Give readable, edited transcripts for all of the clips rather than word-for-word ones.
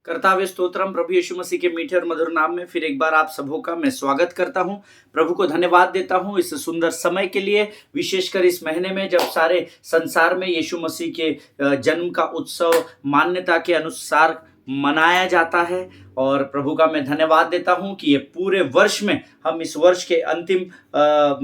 कर्तावे स्तोत्रम प्रभु यीशु मसीह के मीठे और मधुर नाम में फिर एक बार आप सबों का मैं स्वागत करता हूं। प्रभु को धन्यवाद देता हूं इस सुंदर समय के लिए, विशेषकर इस महीने में जब सारे संसार में यीशु मसीह के जन्म का उत्सव मान्यता के अनुसार मनाया जाता है। और प्रभु का मैं धन्यवाद देता हूं कि ये पूरे वर्ष में हम इस वर्ष के अंतिम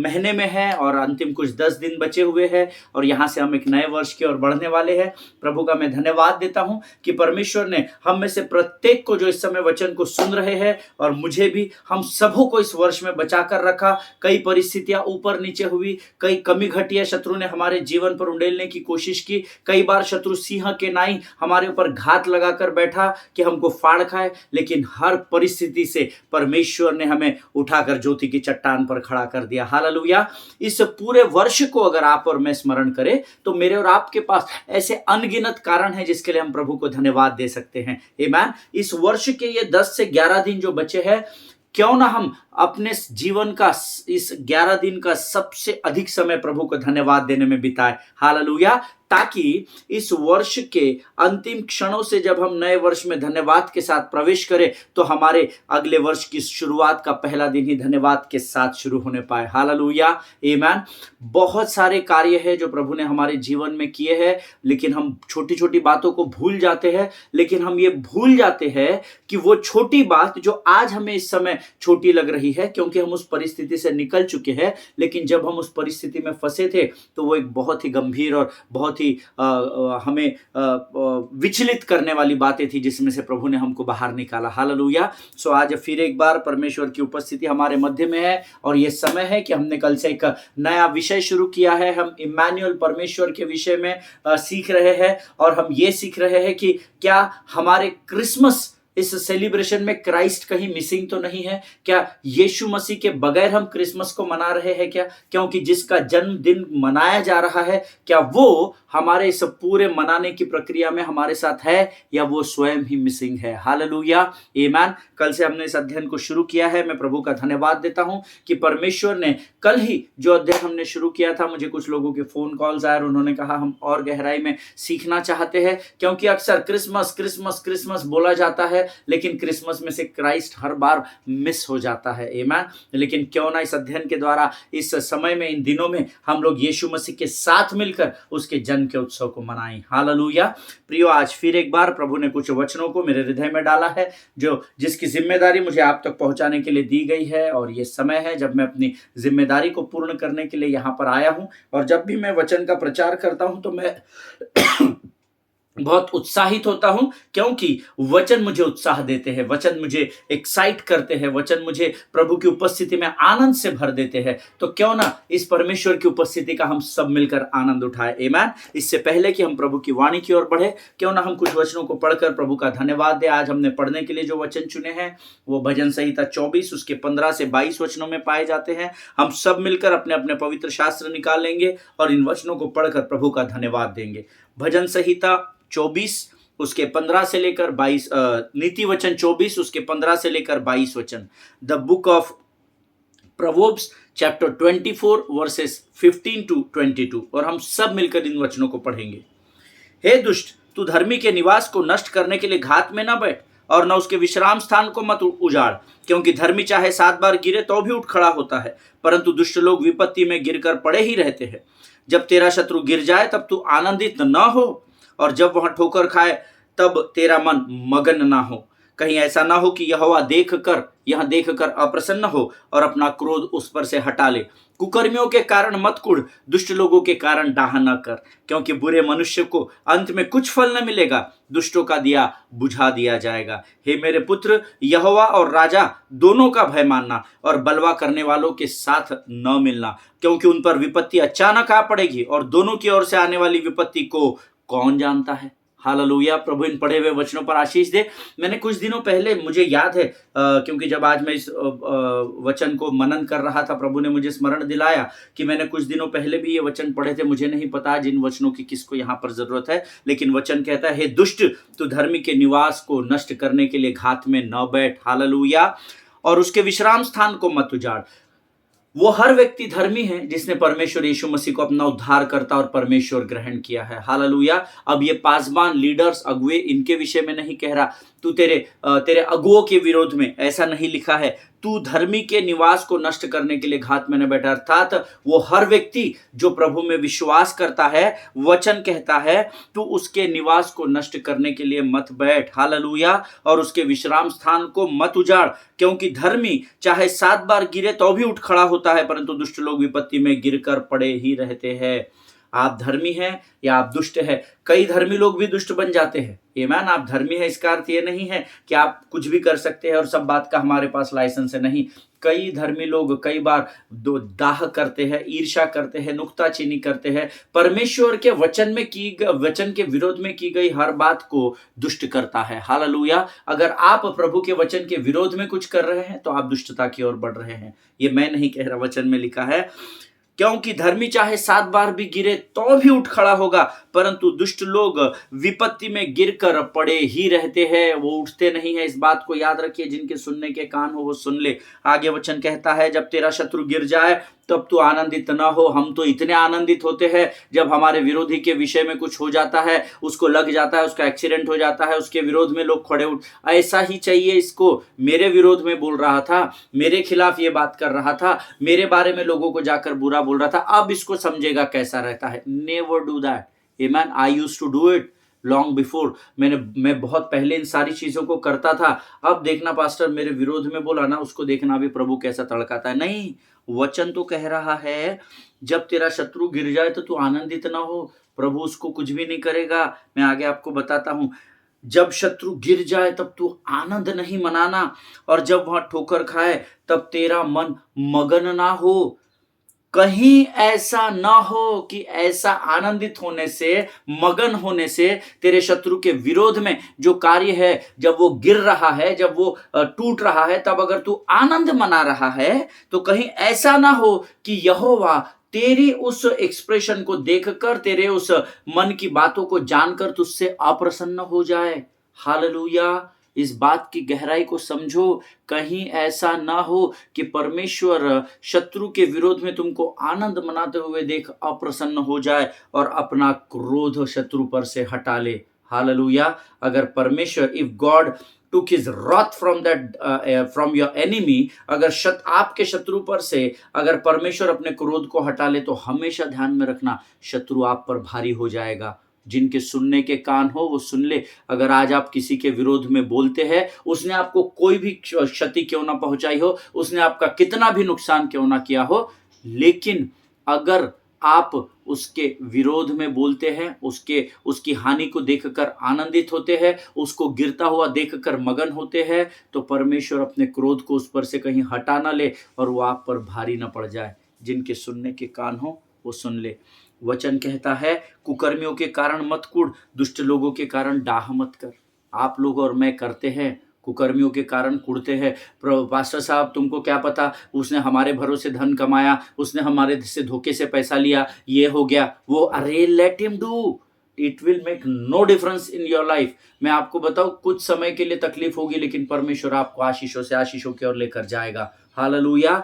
महीने में हैं और अंतिम कुछ 10 दिन बचे हुए हैं और यहाँ से हम एक नए वर्ष की ओर बढ़ने वाले हैं। प्रभु का मैं धन्यवाद देता हूं कि परमेश्वर ने हम में से प्रत्येक को जो इस समय वचन को सुन रहे हैं और मुझे भी, हम सबों को इस वर्ष में बचा कर रखा। कई परिस्थितियां ऊपर नीचे हुई, कई कमी घटिया शत्रु ने हमारे जीवन पर उंडेलने की कोशिश की। कई बार शत्रु सिंह के नाई हमारे ऊपर घात लगाकर बैठा कि हमको फाड़ खाए, लेकिन हर परिस्थिति से परमेश्वर ने हमें उठाकर ज्योति की चट्टान पर खड़ा कर दिया। हालेलुया। इस पूरे वर्ष को अगर आप और मैं स्मरण करें तो मेरे और आपके पास ऐसे अनगिनत कारण हैं जिसके लिए हम प्रभु को धन्यवाद दे सकते हैं। आमीन। इस वर्ष के ये 10 से 11 दिन जो बचे हैं, क्यों ना हम अपने जीवन का इस 11 दिन का सबसे अधिक समय प्रभु को धन्यवाद देने में बिताए। हालेलुया। ताकि इस वर्ष के अंतिम क्षणों से जब हम नए वर्ष में धन्यवाद के साथ प्रवेश करें तो हमारे अगले वर्ष की शुरुआत का पहला दिन ही धन्यवाद के साथ शुरू होने पाए। हालेलुया। आमीन। बहुत सारे कार्य हैं जो प्रभु ने हमारे जीवन में किए हैं, लेकिन हम छोटी छोटी बातों को भूल जाते हैं। लेकिन हम ये भूल जाते हैं कि वो छोटी बात जो आज हमें इस समय छोटी लग रही है, क्योंकि हम उस परिस्थिति से निकल चुके हैं, लेकिन जब हम उस परिस्थिति में फंसे थे तो वो एक बहुत ही गंभीर और बहुत ही हमें विचलित करने वाली बातें थी, जिसमें से प्रभु ने हमको बाहर निकाला। हालेलुया। सो आज फिर एक बार परमेश्वर की उपस्थिति हमारे मध्य में है और ये समय है कि हमने कल से एक नया विषय शुरू किया है। हम इम्मानुएल परमेश्वर के विषय में सीख रहे हैं और हम ये सीख रहे हैं कि क्या हमारे क्रिसमस इस सेलिब्रेशन में क्राइस्ट कहीं मिसिंग तो नहीं है? क्या यीशु मसीह के बगैर हम क्रिसमस को मना रहे हैं क्या? क्योंकि जिसका जन्मदिन मनाया जा रहा है, क्या वो हमारे इस पूरे मनाने की प्रक्रिया में हमारे साथ है या वो स्वयं ही मिसिंग है? हालेलुया। आमीन। कल से हमने इस अध्ययन को शुरू किया है। मैं प्रभु का धन्यवाद देता हूं कि परमेश्वर ने कल ही जो अध्ययन हमने शुरू किया था, मुझे कुछ लोगों के फोन कॉल्स आए और उन्होंने कहा हम और गहराई में सीखना चाहते हैं, क्योंकि अक्सर क्रिसमस क्रिसमस क्रिसमस बोला जाता है लेकिन क्रिसमस में से क्राइस्ट हर बार मिस हो जाता है। आमीन। लेकिन क्यों ना इस अध्ययन के द्वारा इस समय में, इन दिनों में हम लोग यीशु मसीह के साथ मिलकर उसके जन्म के उत्सव को मनाएं। हालेलुया। प्रियो, आज फिर एक बार प्रभु ने कुछ वचनों को मेरे हृदय में डाला है जिसकी जिम्मेदारी मुझे आप तक पहुंचाने के लिए दी गई है। और ये समय है जब मैं अपनी जिम्मेदारी को पूर्ण करने के लिए यहाँ पर आया हूँ। और जब भी मैं वचन का प्रचार करता हूँ तो मैं बहुत उत्साहित होता हूं, क्योंकि वचन मुझे उत्साह देते हैं, वचन मुझे एक्साइट करते हैं, वचन मुझे प्रभु की उपस्थिति में आनंद से भर देते हैं। तो क्यों ना इस परमेश्वर की उपस्थिति का हम सब मिलकर आनंद उठाएं। आमीन। इससे पहले कि हम प्रभु की वाणी की ओर बढ़े, क्यों ना हम कुछ वचनों को पढ़कर प्रभु का धन्यवाद दें। आज हमने पढ़ने के लिए जो वचन चुने हैं वो भजन संहिता 24 उसके 15 से 22 वचनों में पाए जाते हैं। हम सब मिलकर अपने अपने पवित्र शास्त्र निकाल लेंगे और इन वचनों को पढ़कर प्रभु का धन्यवाद देंगे। भजन संहिता 24 उसके 15 से लेकर 22, नीति वचन 24 उसके 15 से लेकर 22 वचन। The book of proverbs chapter 24 versus 15 to 22। और हम सब मिलकर इन वचनों को पढ़ेंगे। हे दुष्ट, तू धर्मी के निवास को नष्ट करने के लिए घात में न बैठ और न उसके विश्राम स्थान को मत उजाड़, क्योंकि धर्मी चाहे 7 बार गिरे तो भी उठ खड़ा होता है, परंतु दुष्ट लोग विपत्ति में गिरकर पड़े ही रहते हैं। जब तेरा शत्रु गिर जाए तब तू आनंदित न हो, और जब वहां ठोकर खाए तब तेरा मन मगन ना हो। कहीं ऐसा ना हो कि यहोवा यहां देखकर अप्रसन्न हो और अपना क्रोध उस पर से हटा ले। कुकर्मियों के कारण मत कुढ़, दुष्ट लोगों के कारण डाह न कर, क्योंकि बुरे मनुष्य को अंत में कुछ फल न मिलेगा, दुष्टों का दिया बुझा दिया जाएगा। हे मेरे पुत्र, यहोवा और राजा दोनों का भय मानना और बलवा करने वालों के साथ न मिलना, क्योंकि उन पर विपत्ति अचानक आ पड़ेगी और दोनों की ओर से आने वाली विपत्ति को कौन जानता है। हालेलुया। प्रभु इन पढ़े हुए वचनों पर आशीष दे। मैंने कुछ दिनों पहले, मुझे याद है क्योंकि जब आज मैं इस वचन को मनन कर रहा था, प्रभु ने मुझे स्मरण दिलाया कि मैंने कुछ दिनों पहले भी ये वचन पढ़े थे। मुझे नहीं पता जिन वचनों की किसको यहाँ पर जरूरत है, लेकिन वचन कहता है, हे दुष्ट, तू धर्मी के निवास को नष्ट करने के लिए घात में न बैठ। हालेलुया। और उसके विश्राम स्थान को मत उजाड़। वो हर व्यक्ति धर्मी है जिसने परमेश्वर यीशु मसीह को अपना उद्धारकर्ता और परमेश्वर ग्रहण किया है। हालेलुया। अब ये पासबान, लीडर्स, अगुए, इनके विषय में नहीं कह रहा। तू तेरे अगुओं के विरोध में, ऐसा नहीं लिखा है। तू धर्मी के निवास को नष्ट करने के लिए घात में न बैठा। अर्थात वो हर व्यक्ति जो प्रभु में विश्वास करता है, वचन कहता है, तू उसके निवास को नष्ट करने के लिए मत बैठ। हालेलुया। और उसके विश्राम स्थान को मत उजाड़, क्योंकि धर्मी चाहे 7 बार गिरे तो भी उठ खड़ा होता है, परंतु दुष्ट लोग विपत्ति में गिरकर पड़े ही रहते हैं। आप धर्मी हैं या आप दुष्ट हैं। कई धर्मी लोग भी दुष्ट बन जाते हैं। आमीन। आप धर्मी है इसका अर्थ ये नहीं है कि आप कुछ भी कर सकते हैं और सब बात का हमारे पास लाइसेंस है, नहीं। कई धर्मी लोग कई बार दाह करते हैं, ईर्ष्या करते हैं, नुक्ताचीनी करते हैं, परमेश्वर के वचन के विरोध में की गई हर बात को दुष्ट करता है। हालेलुया। अगर आप प्रभु के वचन के विरोध में कुछ कर रहे हैं तो आप दुष्टता की ओर बढ़ रहे हैं। ये मैं नहीं कह रहा, वचन में लिखा है। क्योंकि धर्मी चाहे 7 बार भी गिरे तो भी उठ खड़ा होगा, परंतु दुष्ट लोग विपत्ति में गिरकर पड़े ही रहते हैं, वो उठते नहीं है। इस बात को याद रखिए। जिनके सुनने के कान हो वो सुन ले। आगे वचन कहता है, जब तेरा शत्रु गिर जाए तब तू आनंदित ना हो। हम तो इतने आनंदित होते हैं जब हमारे विरोधी के विषय में कुछ हो जाता है, उसको लग जाता है, उसका एक्सीडेंट हो जाता है, उसके विरोध में लोग खड़े उठ, ऐसा ही चाहिए इसको। मेरे विरोध में बोल रहा था, मेरे खिलाफ ये बात कर रहा था, मेरे बारे में लोगों को जाकर बुरा बोल रहा था, अब इसको समझेगा कैसा रहता है। Never do that. Amen. I used to do it long before. मैं बहुत पहले इन सारी चीजों को करता था। अब देखना पास्टर मेरे विरोध में बोला ना, उसको देखना भी प्रभु कैसा तड़काता है। नहीं, वचन तो कह रहा है जब तेरा शत्रु गिर जाए तो तू आनंदित ना हो। प्रभु उसको कुछ भी नहीं करेगा। मैं आगे आपको बताता हूं। जब शत्रु गिर जाए तब तू आनंद नहीं मनाना, और जब वहां ठोकर खाए तब तेरा मन मगन ना हो। कहीं ऐसा ना हो कि ऐसा आनंदित होने से, मगन होने से तेरे शत्रु के विरोध में जो कार्य है, जब वो गिर रहा है, जब वो टूट रहा है, तब अगर तू आनंद मना रहा है तो कहीं ऐसा ना हो कि यहोवा तेरी उस एक्सप्रेशन को देखकर, तेरे उस मन की बातों को जानकर तुझसे अप्रसन्न हो जाए। हालेलुया। इस बात की गहराई को समझो। कहीं ऐसा ना हो कि परमेश्वर शत्रु के विरोध में तुमको आनंद मनाते हुए देख अप्रसन्न हो जाए और अपना क्रोध शत्रु पर से हटा ले। हालेलुया। अगर परमेश्वर, if God took his wrath from your enemy, अगर आपके शत्रु पर से अगर परमेश्वर अपने क्रोध को हटा ले तो हमेशा ध्यान में रखना, शत्रु आप पर भारी हो जाएगा। जिनके सुनने के कान हो वो सुन ले। अगर आज आप किसी के विरोध में बोलते हैं, उसने आपको कोई भी क्षति क्यों ना पहुंचाई हो, उसने आपका कितना भी नुकसान क्यों ना किया हो, लेकिन अगर आप उसके विरोध में बोलते हैं, उसकी हानि को देखकर आनंदित होते हैं, उसको गिरता हुआ देखकर मगन होते हैं, तो परमेश्वर अपने क्रोध को उस पर से कहीं हटा ना ले और वो आप पर भारी ना पड़ जाए। जिनके सुनने के कान हो वो सुन ले। वचन कहता है, कुकर्मियों के कारण मत कुढ़, दुष्ट लोगों के कारण डाह मत कर। आप लोग और मैं करते हैं, कुकर्मियों के कारण कुढ़ते हैं। पास्टर साहब तुमको क्या पता, उसने हमारे भरोसे धन कमाया, उसने हमारे से धोखे से पैसा लिया, ये हो गया वो। अरे let him do, it will make no difference in your life. मैं आपको बताऊं, कुछ समय के लिए तकलीफ होगी, लेकिन परमेश्वर आपको आशीषों से आशीषों की ओर लेकर जाएगा। हालेलुया।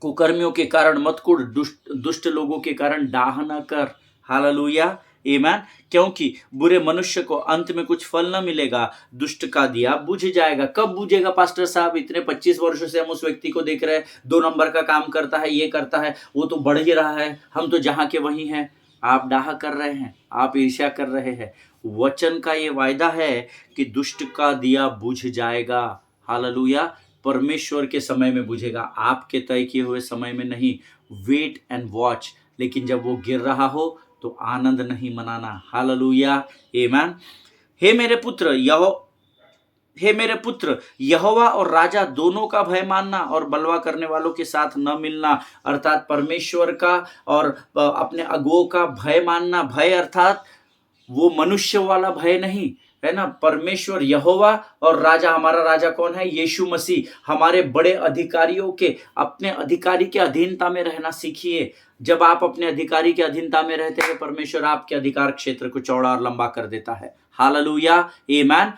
कुकर्मियों के कारण मत कुढ़, दुष्ट लोगों के कारण डाह न कर। हालेलुया। आमीन। क्योंकि बुरे मनुष्य को अंत में कुछ फल न मिलेगा, दुष्ट का दिया बुझ जाएगा। कब बुझेगा पास्टर साहब? इतने 25 वर्षों से हम उस व्यक्ति को देख रहे हैं, 2 नंबर का काम करता है, ये करता है, वो तो बढ़ ही रहा है, हम तो जहां के वहीं हैं। आप डाह कर रहे हैं, आप ईर्ष्या कर रहे हैं। वचन का ये वायदा है कि दुष्ट का दिया बुझ जाएगा। हालेलुया। परमेश्वर के समय में बुझेगा, आपके तय किए हुए समय में नहीं। Wait and watch. लेकिन जब वो गिर रहा हो तो आनंद नहीं मनाना। हालेलुया। आमीन। हे मेरे पुत्र, यहोवा और राजा दोनों का भय मानना और बलवा करने वालों के साथ न मिलना। अर्थात परमेश्वर का और अपने अगुओं का भय मानना। भय अर्थात वो मनुष्य वाला भय नहीं, है ना। परमेश्वर यहोवा और राजा, हमारा राजा कौन है? यीशु मसीह। हमारे बड़े अधिकारियों के, अपने अधिकारी के अधीनता में रहना सीखिए। जब आप अपने अधिकारी के अधीनता में रहते हैं, परमेश्वर आपके अधिकार क्षेत्र को चौड़ा और लंबा कर देता है। हालेलुया। आमीन।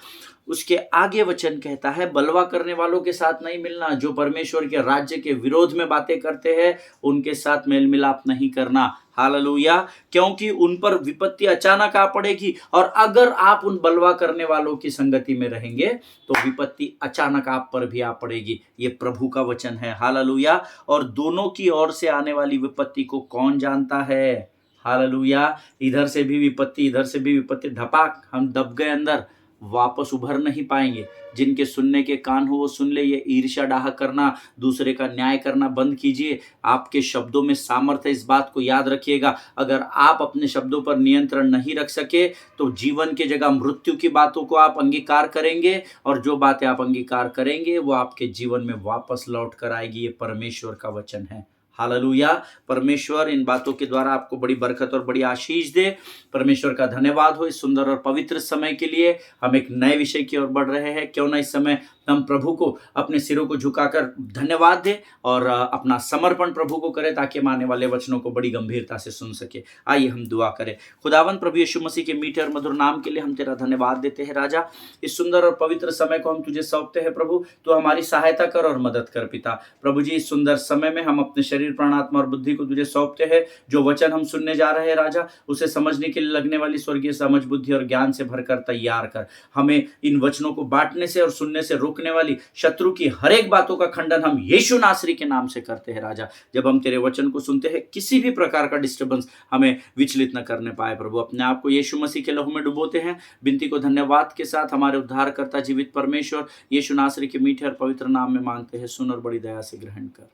उसके आगे वचन कहता है, बलवा करने वालों के साथ नहीं मिलना, जो परमेश्वर के राज्य के विरोध में बातें करते हैं उनके साथ मेल मिलाप नहीं करना। हालेलुया। क्योंकि उन पर विपत्ति अचानक आ पड़ेगी, और अगर आप उन बलवा करने वालों की संगति में रहेंगे तो विपत्ति अचानक आप पर भी आ पड़ेगी। ये प्रभु का वचन है। हालेलुया। और दोनों की ओर से आने वाली विपत्ति को कौन जानता है? हालेलुया। इधर से भी विपत्ति, इधर से भी विपत्ति, धपाक हम दब गए अंदर, वापस उभर नहीं पाएंगे। जिनके सुनने के कान हो वो सुन ले। ये ईर्ष्या डाह करना, दूसरे का न्याय करना बंद कीजिए। आपके शब्दों में सामर्थ्य है, इस बात को याद रखिएगा। अगर आप अपने शब्दों पर नियंत्रण नहीं रख सके तो जीवन की जगह मृत्यु की बातों को आप अंगीकार करेंगे, और जो बातें आप अंगीकार करेंगे वो आपके जीवन में वापस लौट कर आएगी। ये परमेश्वर का वचन है। हालेलुया। परमेश्वर इन बातों के द्वारा आपको बड़ी बरकत और बड़ी आशीष दे। परमेश्वर का धन्यवाद हो इस सुंदर और पवित्र समय के लिए। हम एक नए विषय की ओर बढ़ रहे हैं। क्यों ना इस समय हम प्रभु को अपने सिरों को झुकाकर धन्यवाद दें और अपना समर्पण प्रभु को करें, ताकि हम आने वाले वचनों को बड़ी गंभीरता से सुन सके। आइए हम दुआ करें। खुदावन प्रभु यीशु मसीह के मीठे और मधुर नाम के लिए हम तेरा धन्यवाद देते हैं राजा। इस सुंदर और पवित्र समय को हम तुझे सौंपते हैं प्रभु। तो हमारी सहायता कर और मदद कर पिता। प्रभु जी, इस सुंदर समय में हम अपने शरीर, प्राण, आत्मा और बुद्धि को तुझे सौंपते हैं। जो वचन हम सुनने जा रहे हैं राजा, उसे समझने के लिए लगने वाली स्वर्गीय समझ, बुद्धि और ज्ञान से भरकर तैयार कर। हमें इन वचनों को बांटने से और सुनने से रोकने वाली शत्रु की हर एक बातों का खंडन हम यीशु नासरी के नाम से करते हैं राजा। जब हम तेरे वचन को सुनते हैं, किसी भी प्रकार का डिस्टर्बेंस हमें विचलित न करने पाए प्रभु। अपने आप को यीशु मसीह के लहू में डुबोते हैं। विनती को धन्यवाद के साथ हमारे उद्धारकर्ता जीवित परमेश्वर यीशु नासरी के मीठे और पवित्र नाम में मांगते हैं। सुन और बड़ी दया से ग्रहण कर।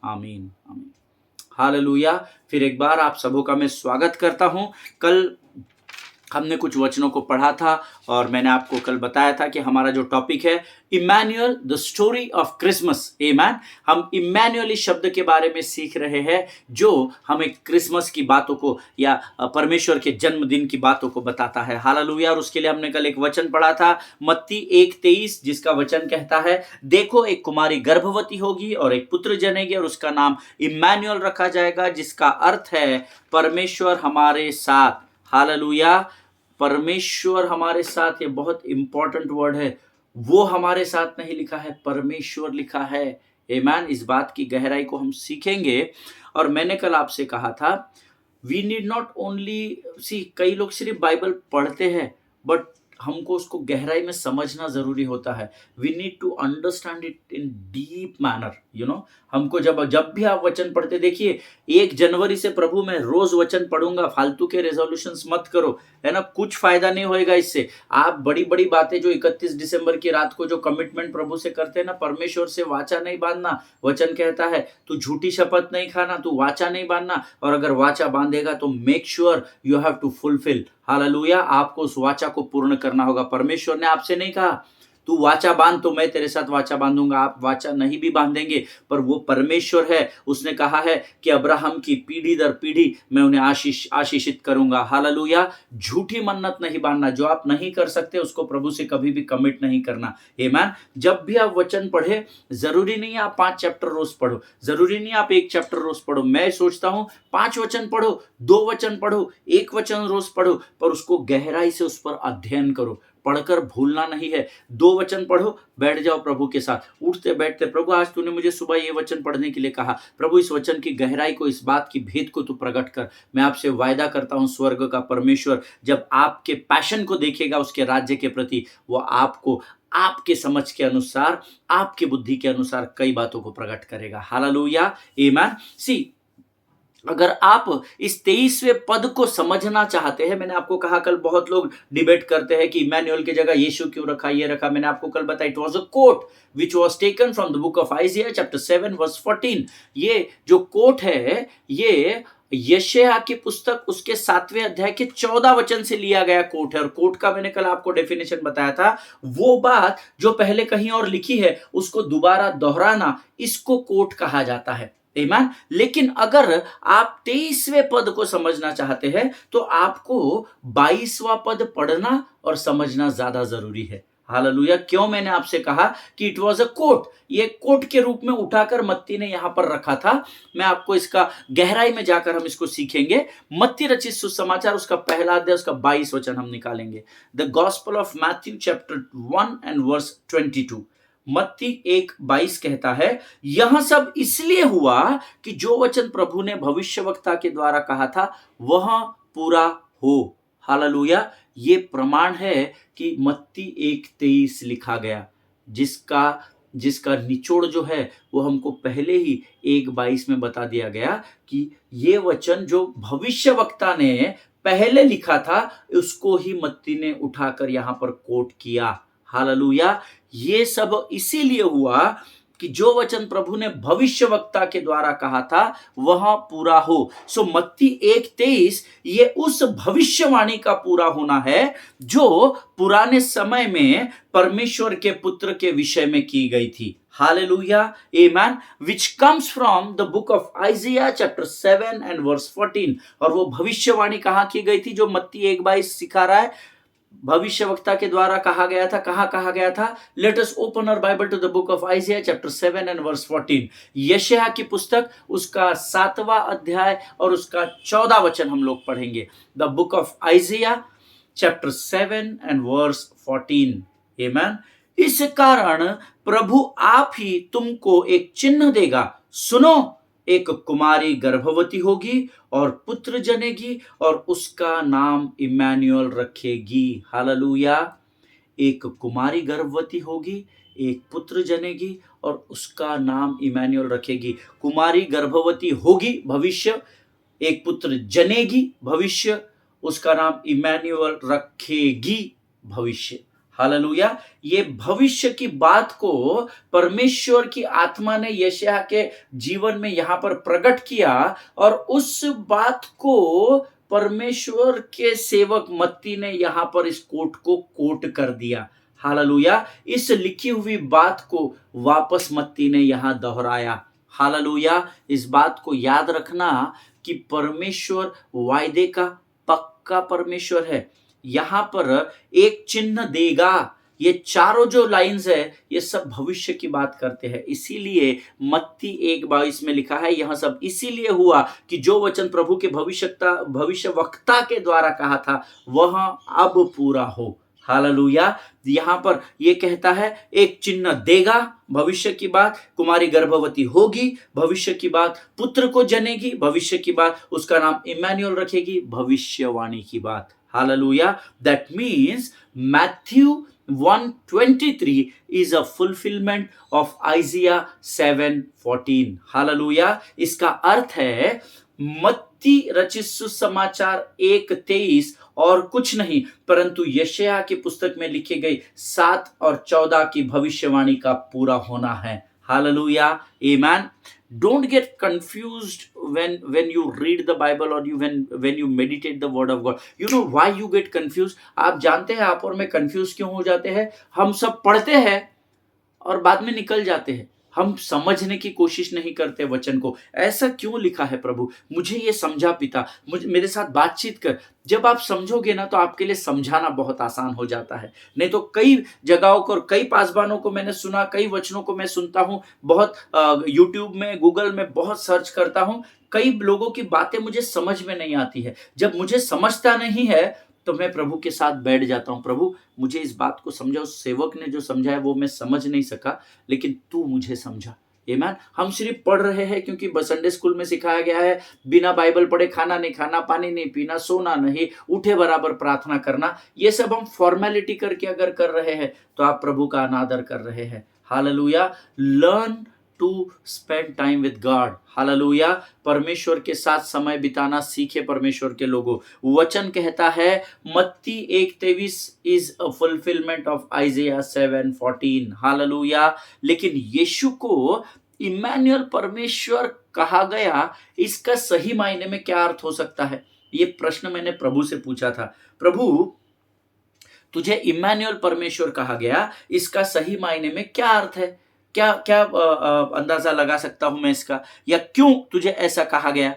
आमीन, आमीन। हालेलुया। फिर एक बार आप सबों का मैं स्वागत करता हूं। कल हमने कुछ वचनों को पढ़ा था और मैंने आपको कल बताया था कि हमारा जो टॉपिक है Emmanuel, the story of Christmas. Amen. हम इमैनुअल इस शब्द के बारे में सीख रहे हैं, जो हमें क्रिसमस की बातों को या परमेश्वर के जन्मदिन की बातों को बताता है। हालेलुया। और उसके लिए हमने कल एक वचन पढ़ा था, मत्ती 1:23, जिसका वचन कहता है, देखो एक कुमारी गर्भवती होगी और एक पुत्र जनेगी और उसका नाम इमैनुअल रखा जाएगा, जिसका अर्थ है परमेश्वर हमारे साथ। हालेलुया। परमेश्वर हमारे साथ, ये बहुत इंपॉर्टेंट वर्ड है। वो हमारे साथ नहीं लिखा है, परमेश्वर लिखा है। आमीन। इस बात की गहराई को हम सीखेंगे। और मैंने कल आपसे कहा था, वी नीड नॉट ओनली सी, कई लोग सिर्फ बाइबल पढ़ते हैं, बट हमको उसको गहराई में समझना जरूरी होता है। We need to understand it in deep manner, you know. हमको जब भी आप वचन पढ़ते, देखिए 1 जनवरी से प्रभु मैं रोज वचन पढ़ूंगा, फालतू के रेजोल्यूशंस मत करो, है ना। कुछ फायदा नहीं होएगा इससे। आप बड़ी बड़ी बातें जो 31 दिसंबर की रात को जो कमिटमेंट प्रभु से करते हैं ना, परमेश्वर से वाचा नहीं बांधना। वचन कहता है तू झूठी शपथ नहीं खाना, तू वाचा नहीं बांधना, और अगर वाचा बांधेगा तो make sure you have to fulfil. Hallelujah. आपको उस वाचा को पूर्ण करना होगा। परमेश्वर ने आपसे नहीं कहा तू वाचा बांध तो मैं तेरे साथ वाचा बांधूंगा। आप वाचा नहीं भी बांधेंगे, पर वो परमेश्वर है, उसने कहा है कि अब्राहम की पीढ़ी दर पीढ़ी मैं उन्हें आशीषित करूंगा। हालेलुया। झूठी मन्नत नहीं बांधना। जो आप नहीं कर सकते उसको प्रभु से कभी भी कमिट नहीं करना। आमीन। जब भी आप वचन पढ़े, जरूरी नहीं आप 5 चैप्टर रोज पढ़ो, जरूरी नहीं आप 1 चैप्टर रोज पढ़ो। मैं सोचता हूं 5 वचन पढ़ो, 2 वचन पढ़ो, 1 वचन रोज पढ़ो, पर उसको गहराई से उस पर अध्ययन करो। पढ़कर भूलना नहीं है। 2 वचन पढ़ो, बैठ जाओ प्रभु के साथ, उठते बैठते, प्रभु आज तूने मुझे सुबह ये वचन पढ़ने के लिए कहा, प्रभु इस वचन की गहराई को, इस बात की भेद को तू प्रकट कर। मैं आपसे वायदा करता हूं, स्वर्ग का परमेश्वर जब आपके पैशन को देखेगा उसके राज्य के प्रति, वो आपको आपके समझ के अनुसार, आपकी बुद्धि के अनुसार कई बातों को प्रकट करेगा। हालेलुया। आमीन। सी, अगर आप इस 23वें पद को समझना चाहते हैं, मैंने आपको कहा कल बहुत लोग डिबेट करते हैं कि इमैनुअल की जगह यीशु क्यों रखा, ये रखा। मैंने आपको कल बताया, it was a quote which was taken from the book of Isaiah chapter 7 verse 14। ये जो कोट है, ये यशायाह की पुस्तक उसके 7वें अध्याय के 14 वचन से लिया गया कोट है। और कोट का मैंने कल आपको डेफिनेशन बताया था। वो बात जो पहले कहीं और लिखी है उसको दोबारा दोहराना, इसको कोट कहा जाता है। आमीन। लेकिन अगर आप 23वें पद को समझना चाहते हैं तो आपको 22वां पद पढ़ना और समझना ज्यादा जरूरी है। हालेलुया। क्यों मैंने आपसे कहा कि इट वॉज अ कोट, ये कोट के रूप में उठाकर मत्ती ने यहां पर रखा था। मैं आपको इसका गहराई में जाकर हम इसको सीखेंगे। मत्ती रचित सुसमाचार उसका पहला अध्याय उसका 22 वचन हम निकालेंगे। The gospel of Matthew chapter 1 and verse 22। मत्ती 1:22 कहता है, यह सब इसलिए हुआ कि जो वचन प्रभु ने भविष्यवक्ता के द्वारा कहा था वह पूरा हो। हालेलुया। ये प्रमाण है कि मत्ती 1:23 लिखा गया, जिसका जिसका निचोड़ जो है वो हमको पहले ही 1:22 में बता दिया गया कि ये वचन जो भविष्यवक्ता ने पहले लिखा था उसको ही मत्ती ने उठाकर यहां पर कोट किया। हालेलुया। ये सब इसीलिए हुआ कि जो वचन प्रभु ने भविष्यवक्ता के द्वारा कहा था वह पूरा हो। सो मत्ती 1:23 ये उस भविष्यवाणी का पूरा होना है जो पुराने समय में परमेश्वर के पुत्र के विषय में की गई थी। Hallelujah, amen. Which comes from the book of Isaiah chapter 7 and verse 14। और वो भविष्यवाणी कहां की गई थी जो मत्ती 1:22 सिखा रहा है? भविष्यवक्ता के द्वारा कहा गया था। कहां कहा गया था? Let us open our Bible to the book of Isaiah chapter 7 and verse 14। यशायाह की पुस्तक उसका 7वां अध्याय और उसका 14 वचन हम लोग पढ़ेंगे। The book of Isaiah chapter 7 and verse 14। Amen. इस कारण प्रभु आप ही तुमको एक चिन्ह देगा, सुनो, एक कुमारी गर्भवती होगी और पुत्र जनेगी और उसका नाम इम्मानुएल रखेगी। हालेलुया। एक कुमारी गर्भवती होगी, एक पुत्र जनेगी और उसका नाम इम्मानुएल रखेगी। कुमारी गर्भवती होगी, भविष्य। एक पुत्र जनेगी, भविष्य। उसका नाम इम्मानुएल रखेगी, भविष्य। हालेलुया। ये भविष्य की बात को परमेश्वर की आत्मा ने यशायाह के जीवन में यहां पर प्रकट किया और उस बात को परमेश्वर के सेवक मत्ती ने यहां पर इस कोट को कोट कर दिया। हालेलुया। इस लिखी हुई बात को वापस मत्ती ने यहां दोहराया। हालेलुया। इस बात को याद रखना कि परमेश्वर वायदे का पक्का परमेश्वर है। यहां पर एक चिन्ह देगा, ये चारों जो लाइंस है ये सब भविष्य की बात करते हैं। इसीलिए मत्ती 1:22 में लिखा है, यह सब इसीलिए हुआ कि जो वचन प्रभु के भविष्यवक्ता के द्वारा कहा था वह अब पूरा हो। हालेलुया। यहां पर यह कहता है एक चिन्ह देगा, भविष्य की बात। कुमारी गर्भवती होगी, भविष्य की बात। पुत्र को जनेगी, भविष्य की बात। उसका नाम इम्मानुएल रखेगी, भविष्यवाणी की बात। Hallelujah. That means Matthew 1:23 is a fulfillment of Isaiah 7:14। Hallelujah. इसका अर्थ है मत्ती रचित सुसमाचार 1:23 और कुछ नहीं परंतु यशायाह की पुस्तक में लिखी गई 7 और 14 की भविष्यवाणी का पूरा होना है। Hallelujah, amen. Don't get confused when you read the Bible or when you meditate the word of God. You know why you get confused? आप जानते हैं आप और मैं confused क्यों हो जाते हैं? हम सब पढ़ते हैं और बाद में निकल जाते हैं। हम समझने की कोशिश नहीं करते वचन को। ऐसा क्यों लिखा है प्रभु? मुझे ये समझा पिता, मेरे साथ बातचीत कर। जब आप समझोगे ना तो आपके लिए समझाना बहुत आसान हो जाता है। नहीं तो कई जगहों को और कई पासवानों को मैंने सुना, कई वचनों को मैं सुनता हूँ, बहुत यूट्यूब में, गूगल में बहुत सर्च करता हूँ। कई लोगों की बातें मुझे समझ में नहीं आती है। जब मुझे समझता नहीं है तो मैं प्रभु के साथ बैठ जाता हूं। प्रभु मुझे इस बात को समझा, उस सेवक ने जो समझाया वो मैं समझ नहीं सका, लेकिन तू मुझे समझा। आमीन। हम सिर्फ पढ़ रहे हैं क्योंकि संडे स्कूल में सिखाया गया है बिना बाइबल पढ़े खाना नहीं खाना, पानी नहीं पीना, सोना नहीं, उठे बराबर प्रार्थना करना। ये सब हम फॉर्मेलिटी करके अगर कर रहे हैं तो आप प्रभु का अनादर कर रहे हैं। Hallelujah. Learn to spend time with God. Hallelujah. परमेश्वर के साथ समय बिताना सीखे परमेश्वर के लोगों। वचन कहता है मत्ती 1:23 is a fulfilment of आइजिया 7:14। Hallelujah. लेकिन यीशु को इम्मानुएल परमेश्वर कहा गया, इसका सही मायने में क्या अर्थ हो सकता है? ये प्रश्न मैंने प्रभु से पूछा था। प्रभु तुझे इम्मानुएल परमेश्वर कहा गया, इसका सही मायने में क्या अर्थ है? क्या क्या अंदाजा लगा सकता हूं मैं इसका, या क्यों तुझे ऐसा कहा गया?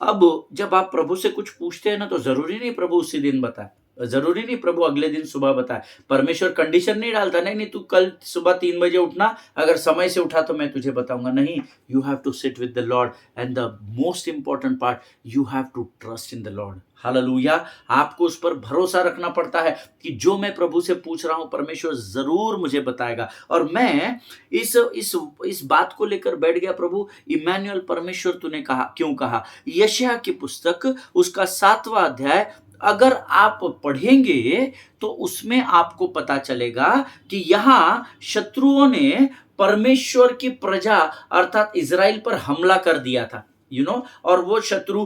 अब जब आप प्रभु से कुछ पूछते हैं ना तो जरूरी नहीं प्रभु उसी दिन बताए। जरूरी नहीं प्रभु अगले दिन सुबह बताए। परमेश्वर कंडीशन नहीं डालता, नहीं तू कल सुबह 3 बजे उठना, अगर समय से उठा तो मैं तुझे बताऊंगा। नहीं, you have to sit with the lord and the most important part, you have to trust in the lord. Hallelujah. आपको उस पर भरोसा रखना पड़ता है कि जो मैं प्रभु से पूछ रहा हूं परमेश्वर जरूर मुझे बताएगा। और मैं इस बात को लेकर बैठ गया, प्रभु इमैनुअल परमेश्वर तूने कहा, क्यों कहा? यशायाह की पुस्तक उसका 7वां अध्याय अगर आप पढ़ेंगे तो उसमें आपको पता चलेगा कि यहां शत्रुओं ने परमेश्वर की प्रजा अर्थात इजराइल पर हमला कर दिया था, और वो शत्रु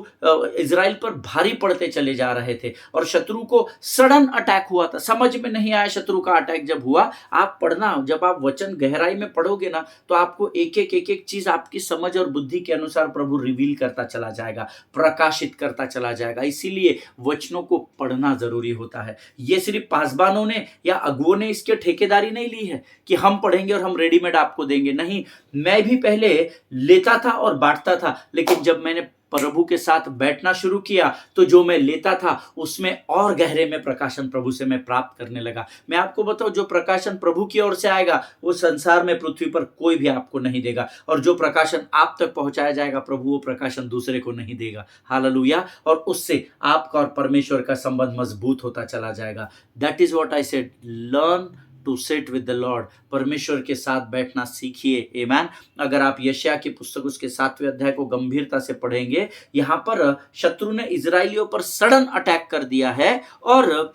इजराइल पर भारी पड़ते चले जा रहे थे और शत्रु को सडन अटैक हुआ था। समझ में नहीं आया शत्रु का अटैक जब हुआ। आप पढ़ना, जब आप वचन गहराई में पढ़ोगे ना तो आपको एक एक चीज आपकी समझ और बुद्धि के अनुसार प्रभु रिवील करता चला जाएगा, प्रकाशित करता चला जाएगा। इसीलिए वचनों को पढ़ना जरूरी होता है। ये सिर्फ पासबानों ने या अगुओं ने इसके ठेकेदारी नहीं ली है कि हम पढ़ेंगे और हम रेडीमेड आपको देंगे। नहीं, मैं भी पहले लेता था और बांटता था, लेकिन जब मैंने प्रभु के साथ बैठना शुरू किया तो जो मैं लेता था उसमें और गहरे में प्रकाशन प्रभु से मैं प्राप्त करने लगा। मैं आपको बताऊं, जो प्रकाशन प्रभु की ओर से आएगा वो संसार में पृथ्वी पर कोई भी आपको नहीं देगा, और जो प्रकाशन आप तक पहुंचाया जाएगा प्रभु वो प्रकाशन दूसरे को नहीं देगा। हालेलुया। और उससे आपका और परमेश्वर का संबंध मजबूत होता चला जाएगा। That is what I said, learn to sit with the lord. परमेश्वर के साथ बैठना सीखिए। आमेन। अगर आप यशायाह की पुस्तक उसके 7वें अध्याय को गंभीरता से पढ़ेंगे, यहां पर शत्रु ने इजराइलियों पर सडन अटैक कर दिया है और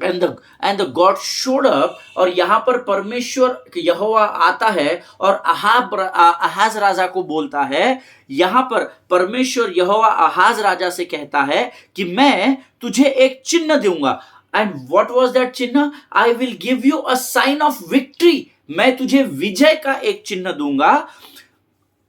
and the God showed up. और यहां पर परमेश्वर यहोवा आता है और आहाज राजा को बोलता है। यहां पर परमेश्वर यहोवा आहाज राजा से कहता है कि मैं तुझे एक चिन्ह दूंगा। And what was that चिन्ह? I will give you a sign of victory. मैं तुझे विजय का एक चिन्ह दूंगा।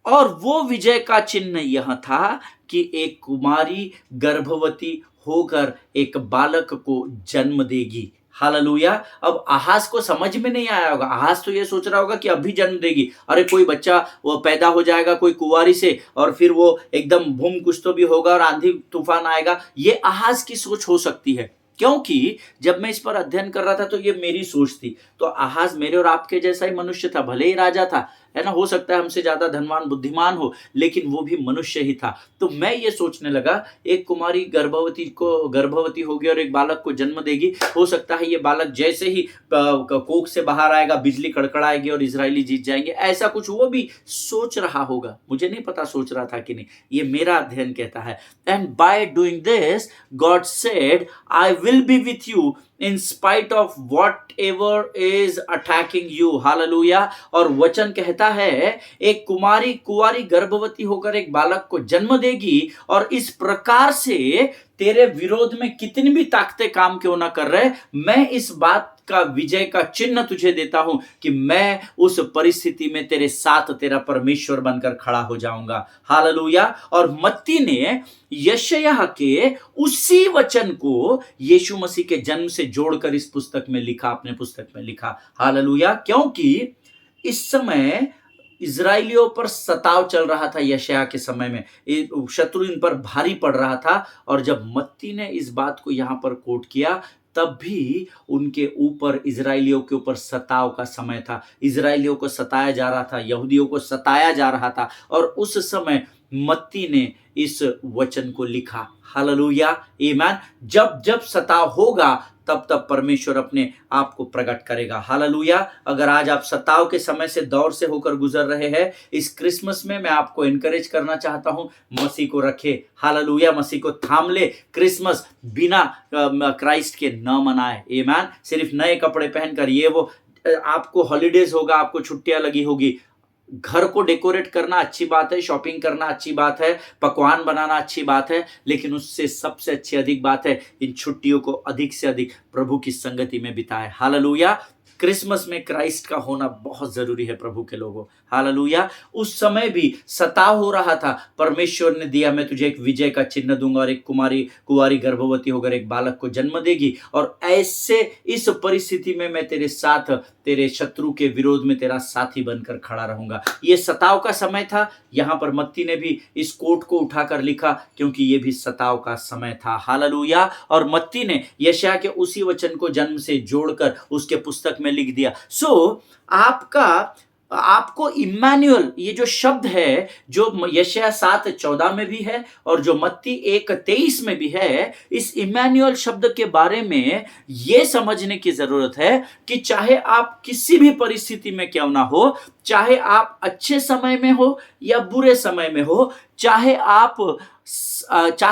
और वो विजय का चिन्ह यह था कि एक कुमारी गर्भवती होकर एक बालक को जन्म देगी। हालेलुया। अब आहाज को समझ में नहीं आया होगा। आहाज तो ये सोच रहा होगा कि अभी जन्म देगी, अरे कोई बच्चा वो पैदा हो जाएगा कोई कुंवारी से और फिर वो एकदम भूम कुछ तो भी होगा और आंधी तूफान आएगा। ये आहाज की सोच हो सकती है, क्योंकि जब मैं इस पर अध्ययन कर रहा था तो ये मेरी सोच थी। तो आहाज मेरे और आपके जैसा ही मनुष्य था, भले ही राजा था, है ना, हो सकता है हमसे ज्यादा धनवान बुद्धिमान हो, लेकिन वो भी मनुष्य ही था। तो मैं ये सोचने लगा एक कुमारी गर्भवती होगी और एक बालक को जन्म देगी। हो सकता है ये बालक जैसे ही कोख से बाहर आएगा बिजली कड़कड़ाएगी और इजरायली जीत जाएंगे, ऐसा कुछ वो भी सोच रहा होगा। मुझे नहीं पता सोच रहा था कि नहीं, ये मेरा अध्ययन कहता है। And by doing this God said I will be with you in spite of whatever is attacking you. Hallelujah. और वचन कहता है एक कुंवारी गर्भवती होकर एक बालक को जन्म देगी और इस प्रकार से तेरे विरोध में कितनी भी ताकतें काम क्यों ना कर रहे, मैं इस बात का विजय का चिन्ह तुझे देता हूं कि मैं उस परिस्थिति में तेरे साथ तेरा परमेश्वर बनकर खड़ा हो जाऊंगा। हालेलुया। और मत्ती ने यशायाह के उसी वचन को यीशु मसीह के जन्म से जोड़कर इस पुस्तक में लिखा, अपने पुस्तक में लिखा। हालेलुया। क्योंकि इस समय इजराइलियों पर सताव चल रहा था। यशायाह के समय में शत्रु इन पर भारी पड़ रहा था, और जब मत्ती ने इस बात को यहां पर कोट किया तब भी उनके ऊपर, इजराइलियों के ऊपर सताव का समय था। इजराइलियों को सताया जा रहा था, यहूदियों को सताया जा रहा था, और उस समय मत्ती ने इस वचन को लिखा। हालेलुया। आमीन। जब जब सताव होगा तब तब परमेश्वर अपने आप को प्रकट करेगा। हालेलुया। अगर आज आप सताव के समय से दौर से होकर गुजर रहे हैं, इस क्रिसमस में मैं आपको एनकरेज करना चाहता हूं, मसीह को रखे। हालेलुया। मसीह को थाम ले। क्रिसमस बिना क्राइस्ट के न मनाए। आमीन। सिर्फ नए कपड़े पहनकर ये वो, आपको हॉलीडेज होगा, आपको छुट्टियां लगी होगी, घर को डेकोरेट करना अच्छी बात है, शॉपिंग करना अच्छी बात है, पकवान बनाना अच्छी बात है, लेकिन उससे सबसे अच्छी अधिक बात है इन छुट्टियों को अधिक से अधिक प्रभु की संगति में बिताए। हालेलुया। क्रिसमस में क्राइस्ट का होना बहुत जरूरी है प्रभु के लोगों। हालेलुया। उस समय भी सताव हो रहा था, परमेश्वर ने दिया, मैं तुझे एक विजय का चिन्ह दूंगा और एक कुंवारी गर्भवती होकर एक बालक को जन्म देगी, और ऐसे इस परिस्थिति में मैं तेरे साथ, तेरे शत्रु के विरोध में तेरा साथी बनकर खड़ा रहूंगा। ये सताव का समय था। यहां पर मत्ती ने भी इस कोट को उठाकर लिखा क्योंकि ये भी सताव का समय था। हालेलुया। और मत्ती ने यशायाह के उसी वचन को जन्म से जोड़कर उसके पुस्तक में लिख दिया। आपको इम्मानुएल, ये जो शब्द है जो यशायाह 7:14 में भी है और जो मत्ती 1:23 में भी है, इस इम्मानुएल शब्द के बारे में ये समझने की जरूरत है कि चाहे आप किसी भी परिस्थिति में क्यों ना हो, चाहे आप अच्छे समय में हो या बुरे समय में हो, चाहे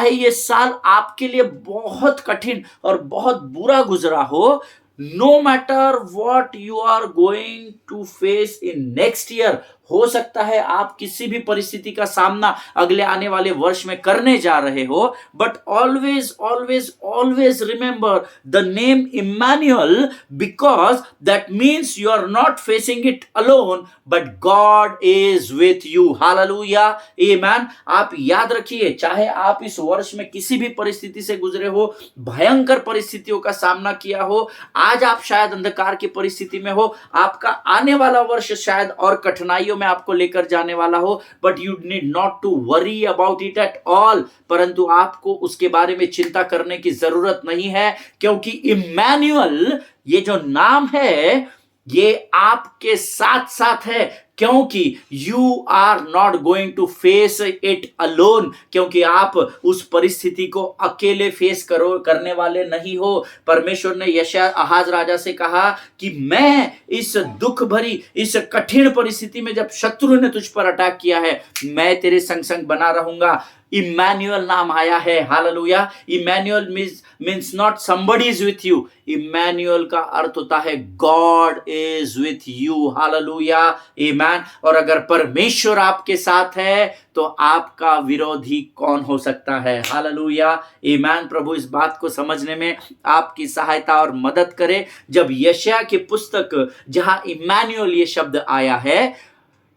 ये साल आपके लिए बहुत कठिन और बहुत बुरा गुजरा हो, no matter what you are going to face in next year, हो सकता है आप किसी भी परिस्थिति का सामना अगले आने वाले वर्ष में करने जा रहे हो, but always always always remember the name Immanuel, because that means you are not facing it alone but God is with you. Hallelujah, amen. आप याद रखिए, चाहे आप इस वर्ष में किसी भी परिस्थिति से गुजरे हो, भयंकर परिस्थितियों का सामना किया हो, आज आप शायद अंधकार की परिस्थिति में हो, आपका आने वाला वर्ष शायद और कठिनाइयों में आपको लेकर जाने वाला हो, but you need not to worry about it at all. परंतु आपको उसके बारे में चिंता करने की जरूरत नहीं है, क्योंकि इम्मानुएल ये जो नाम है ये आपके साथ साथ है, क्योंकि you are not going to face it alone, क्योंकि आप उस परिस्थिति को अकेले फेस करने वाले नहीं हो। परमेश्वर ने यशायाह आहाज राजा से कहा कि मैं इस दुख भरी, इस कठिन परिस्थिति में जब शत्रु ने तुझ पर अटैक किया है, मैं तेरे संग संग बना रहूंगा। इम्मानुएल नाम आया है। Hallelujah. Immanuel means not somebody is with you. Immanuel का अर्थ होता है God is with you. Hallelujah, amen. और अगर परमेश्वर आपके साथ है तो आपका विरोधी कौन हो सकता है। हालेलुया, आमेन। प्रभु इस बात को समझने में आपकी सहायता और मदद करे। जब यशायाह की पुस्तक जहां इम्मानुएल ये शब्द आया है,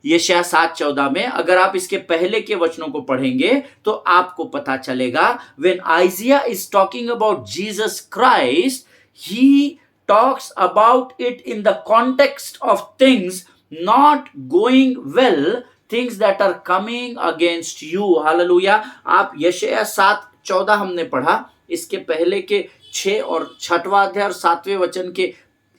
यशायाह 7:14 में, अगर आप इसके पहले के वचनों को पढ़ेंगे तो आपको पता चलेगा, when Isaiah is talking about Jesus Christ, he talks about it in the context of things not going well, things that are coming against you. Hallelujah. आप यशायाह 7:14 हमने पढ़ा, इसके पहले के 6 और 6वां अध्याय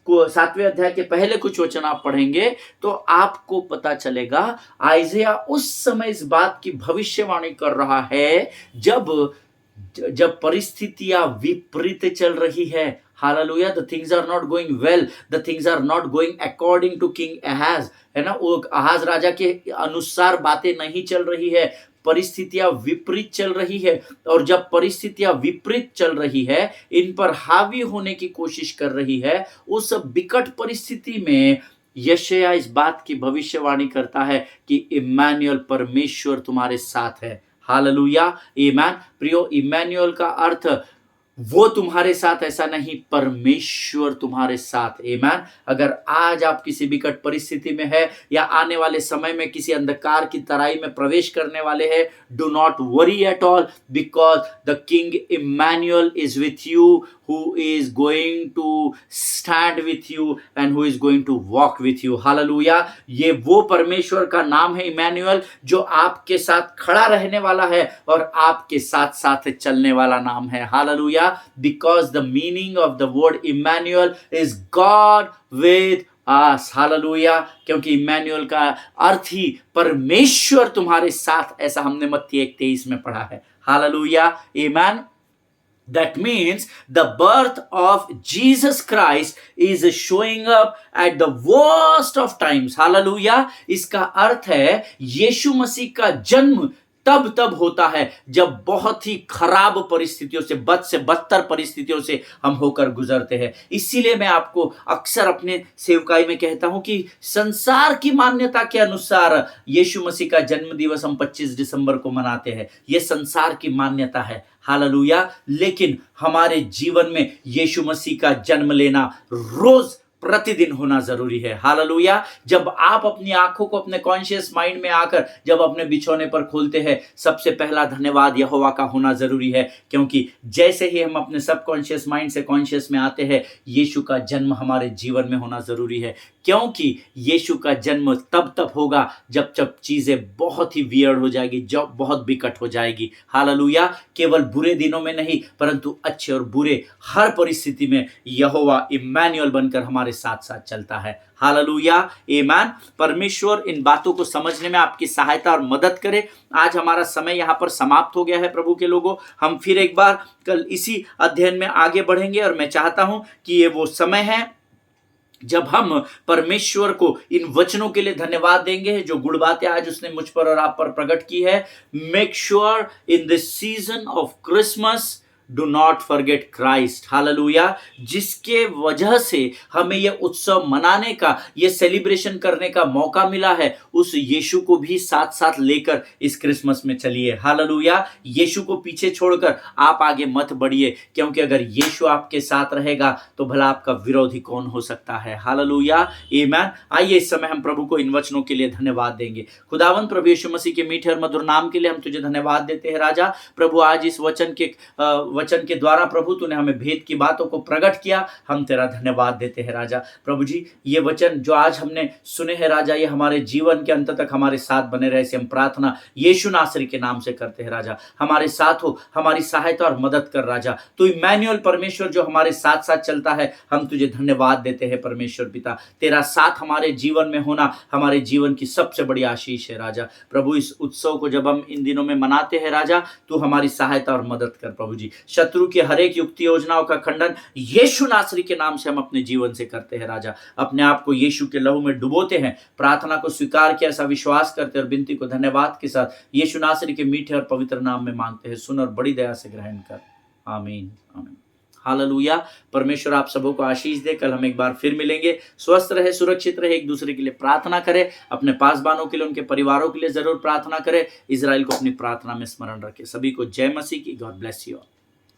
और 7वें अध्याय के पहले कुछ वचन आप पढ़ेंगे तो आपको पता चलेगा आइज़ाया उस समय इस बात की भविष्यवाणी कर रहा है जब परिस्थितियां विपरीत चल रही है। Hallelujah. The things are not going well, the things are not going according to king Ahaz, है ना, वो अहाज राजा के अनुसार बातें नहीं चल रही है, परिस्थितियां विपरीत चल रही है। और जब परिस्थितियां विपरीत चल रही है, इन पर हावी होने की कोशिश कर रही है, उस विकट परिस्थिति में यशायाह इस बात की भविष्यवाणी करता है कि इम्मानुएल, परमेश्वर तुम्हारे साथ है। हालेलुया, आमेन। प्रियो, इम्मानुएल का अर्थ वो तुम्हारे साथ ऐसा नहीं, परमेश्वर तुम्हारे साथ। आमेन। अगर आज आप किसी विकट परिस्थिति में है या आने वाले समय में किसी अंधकार की तराई में प्रवेश करने वाले हैं, do not worry at all, because the king Emmanuel is with you, who is going to stand with you and who is going to walk with you. Hallelujah. ये वो परमेश्वर का नाम है इम्मानुएल, जो आपके साथ खड़ा रहने वाला है और आपके साथ साथ चलने वाला नाम है। Hallelujah. Because the meaning of the word Emmanuel is God with us. Hallelujah. क्योंकि इम्मानुएल का अर्थ ही परमेश्वर तुम्हारे साथ, ऐसा हमने मत्ती 1:23 में पढ़ा है। Hallelujah, amen. That means the birth of Jesus Christ is showing up at the worst of times. Hallelujah. इसका अर्थ है यीशु मसीह का जन्म तब होता है जब बहुत ही खराब परिस्थितियों से, बद से बदतर परिस्थितियों से हम होकर गुजरते हैं। इसीलिए मैं आपको अक्सर अपने सेवकाई में कहता हूं कि संसार की मान्यता के अनुसार यीशु मसीह का जन्म दिवस हम 25 दिसंबर को मनाते हैं। यह संसार की मान्यता है। हालेलुया। लेकिन हमारे जीवन में यीशु मसीह का जन्म लेना रोज प्रतिदिन होना जरूरी है। हालेलुया। जब आप अपनी आंखों को अपने कॉन्शियस माइंड में आकर जब अपने बिछौने पर खोलते हैं, सबसे पहला धन्यवाद यहोवा का होना जरूरी है, क्योंकि जैसे ही हम अपने सब कॉन्शियस माइंड से कॉन्शियस में आते हैं, यीशु का जन्म हमारे जीवन में होना जरूरी है, क्योंकि यीशु का जन्म तब होगा जब चीजें बहुत ही वियर्ड हो जाएगी, जब बहुत विकट हो जाएगी। हालेलुया। केवल बुरे दिनों में नहीं, परंतु अच्छे और बुरे हर परिस्थिति में यहोवा इम्मानुएल बनकर हमारे साथ साथ चलता है। हालेलुया, आमीन। परमेश्वर इन बातों को समझने में आपकी सहायता और मदद करे। आज हमारा समय यहाँ पर समाप्त हो गया है प्रभु के लोगों। हम फिर एक बार कल इसी अध्ययन में आगे बढ़ेंगे, और मैं चाहता हूं कि ये वो समय है जब हम परमेश्वर को इन वचनों के लिए धन्यवाद देंगे जो गुड़ बातें आज उसने मुझ पर और आप पर प्रकट की है। Make sure in this season of Christmas do not forget Christ. Hallelujah. जिसके वजह से हमें यह उत्सव मनाने का, यह सेलिब्रेशन करने का मौका मिला है, उस यीशु को भी साथ साथ लेकर इस क्रिसमस में चलिए। हालेलुया। यीशु को पीछे छोड़कर आप आगे मत बढ़िए, क्योंकि अगर यीशु आपके साथ रहेगा तो भला आपका विरोधी कौन हो सकता है। हालेलुया, आमीन। आइए इस समय हम प्रभु को इन वचनों के लिए धन्यवाद देंगे। खुदावंद प्रभु यीशु मसीह के मीठे और मधुर नाम के लिए हम तुझे धन्यवाद देते हैं राजा। प्रभु आज इस वचन के द्वारा प्रभु तूने हमें भेद की बातों को प्रकट किया, हम तेरा धन्यवाद देते हैं राजा। प्रभु जी, ये वचन जो आज हमने सुने हैं राजा, ये हमारे जीवन के अंत तक हमारे साथ बने रहे, से हम प्रार्थना यीशु नासरी के नाम से करते हैं राजा। हमारे साथ हो, हमारी सहायता और मदद कर राजा। तू इम्मानुएल परमेश्वर जो हमारे साथ साथ चलता है, हम तुझे धन्यवाद देते हैं परमेश्वर पिता। तेरा साथ हमारे जीवन में होना हमारे जीवन की सबसे बड़ी आशीष है राजा। प्रभु इस उत्सव को जब हम इन दिनों में मनाते हैं राजा, तू हमारी सहायता और मदद कर प्रभु जी। शत्रु की हर एक युक्ति योजनाओं का खंडन यीशु नासरी के नाम से हम अपने जीवन से करते हैं राजा। अपने आप को यीशु के लहू में डुबोते हैं, प्रार्थना को स्वीकार किया ऐसा विश्वास करते और विनती को धन्यवाद के साथ यीशु नासरी के मीठे और पवित्र नाम में मांगते हैं। सुन और बड़ी दया से ग्रहण कर, आमीन आमीन। हालेलुया। परमेश्वर आप सबों को आशीष दे। कल हम एक बार फिर मिलेंगे। स्वस्थ रहे, सुरक्षित रहे, एक दूसरे के लिए प्रार्थना करें, अपने पासबानों के लिए, उनके परिवारों के लिए जरूर प्रार्थना करें। इजराइल को अपनी प्रार्थना में स्मरण रखें। सभी को जय मसीह की। God bless you.